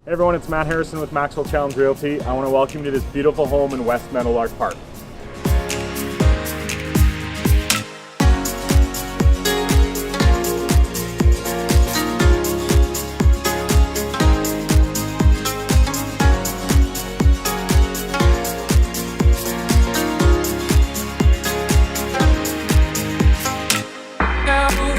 Hey everyone, it's Matt Harrison with Maxwell Challenge Realty. I want to welcome you to this beautiful home in West Meadowlark Park. Now,